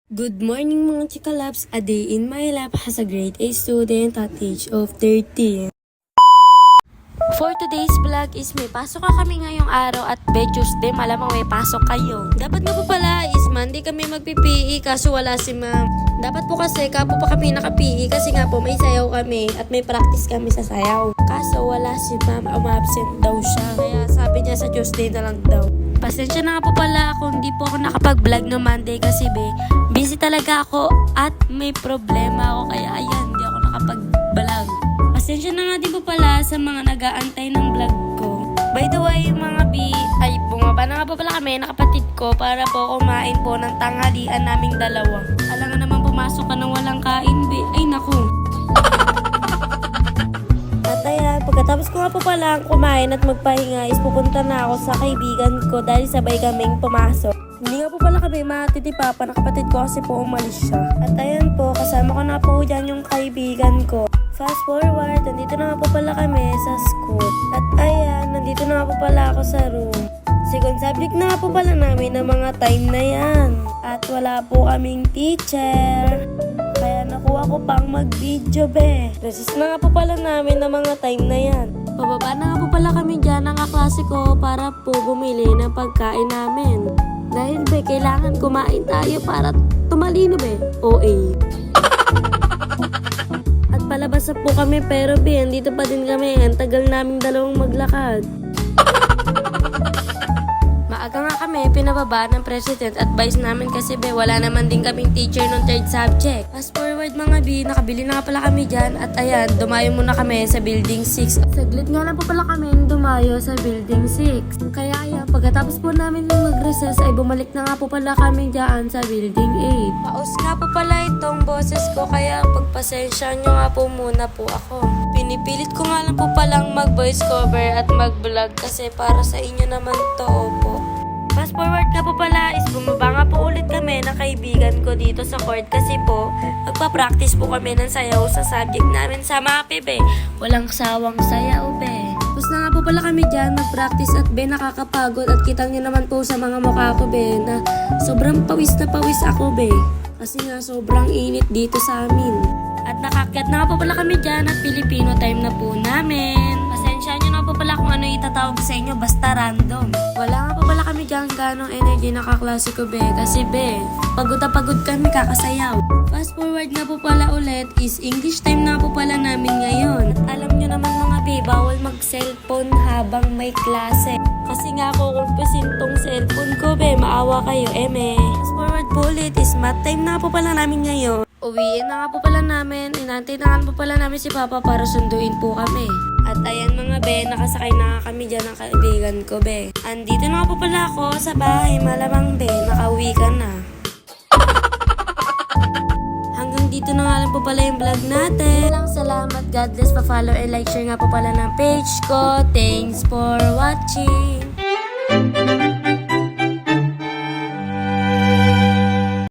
Good morning mga chika labs. A day in my life as a grade A student at age of 13. For today's vlog is may pasok ka kami ngayong araw at Tuesday malamang may pasok kayo. Dapat nga po pala is Monday kami magpi-PE kaso wala si ma'am. Dapat po kasi kapo pa kami naka-PE kasi nga po may sayaw kami at may practice kami sa sayaw. Kaso wala si ma'am, absent daw siya. Kaya sabi niya sa Tuesday na lang daw. Pasensya na nga po pala kung di po ako nakapag-vlog no Monday kasi busy talaga ako at may problema ako kaya ayan, di ako nakapag-vlog. Pasensya na nga din po pala sa mga nag-aantay ng vlog ko. By the way, mga bumaba na nga po pala kami nakapatid ko para po kumain po ng tanghalian naming dalawa. Alam nga naman pumasok ka nang walang kain, ay naku. At ayan, pagkatapos ko nga po pala kumain at magpahinga is pupunta na ako sa kaibigan ko dahil sabay kaming pumasok. Hindi nga po pala kami matitipapa na kapatid ko kasi po umalis siya. At ayan po, kasama ko na po dyan yung kaibigan ko. Fast forward, nandito na nga po pala kami sa school. At ayan, nandito na nga po pala ako sa room. Second subject na nga po pala namin ng mga time na yan. At wala po kaming teacher. Kaya nakuha ko pang mag-video Resist na nga po pala namin ng mga time na yan. Pababa na nga po pala kami dyan ng kaklase ko para po bumili ng pagkain namin. Dahil kailangan kumain tayo para tumalino OA. At palabas na po kami pero andito pa din kami. Ang tagal naming dalawang maglakad. Maaga nga kami pinababa ng president at vice namin kasi wala naman din kaming teacher ng third subject. Fast forward mga nakabili na nga pala kami dyan at ayan, dumayo muna kami sa building 6. Saglit nga lang po pala kami dumayo sa building 6. Kaya ayan, pagkatapos po namin mag-recess ay bumalik na nga po pala kami dyan sa building 8. Paus nga po pala itong boses ko kaya pagpasensya nyo nga po muna po ako. Pinipilit ko nga lang po palang mag-voice cover at mag-vlog kasi para sa inyo naman to po. Fast forward nga po pala is bumaba nga po ulit kami ng kaibigan ko dito sa court kasi po magpa-practice po kami ng sayaw sa subject namin sa MAPE Walang sawang sayaw Tapos na nga po pala kami dyan mag-practice at nakakapagod at kitang nyo naman po sa mga mukha ko na sobrang pawis na pawis ako Kasi nga sobrang init dito sa amin. At nakakyat na nga po pala kami dyan at Filipino time na po namin. Pasensya nyo na po pala kung ano itatawag sa inyo basta random. Wala nga po pala kami dyan ganong energy na kaklase ko kasi pagod na pagod kami kakasayaw. Fast forward nga po pala ulit is English time na po pala namin ngayon. At alam nyo naman mga bawal mag-cellphone habang may klase. Kasi nga kukumpisin tong cellphone ko maawa kayo Fast forward po ulit is math time na po pala namin ngayon. Uwiin na nga po pala namin, inantay na nga po pala namin si Papa para sunduin po kami. At ayan mga nakasakay na nga kami dyan ng kaibigan ko Andito na nga po pala ako sa bahay, malamang nakauwi ka na. Hanggang dito na nga lang po pala yung vlog natin. Salamat, God bless, pa-follow and like, share nga po pala ng page ko. Thanks for watching.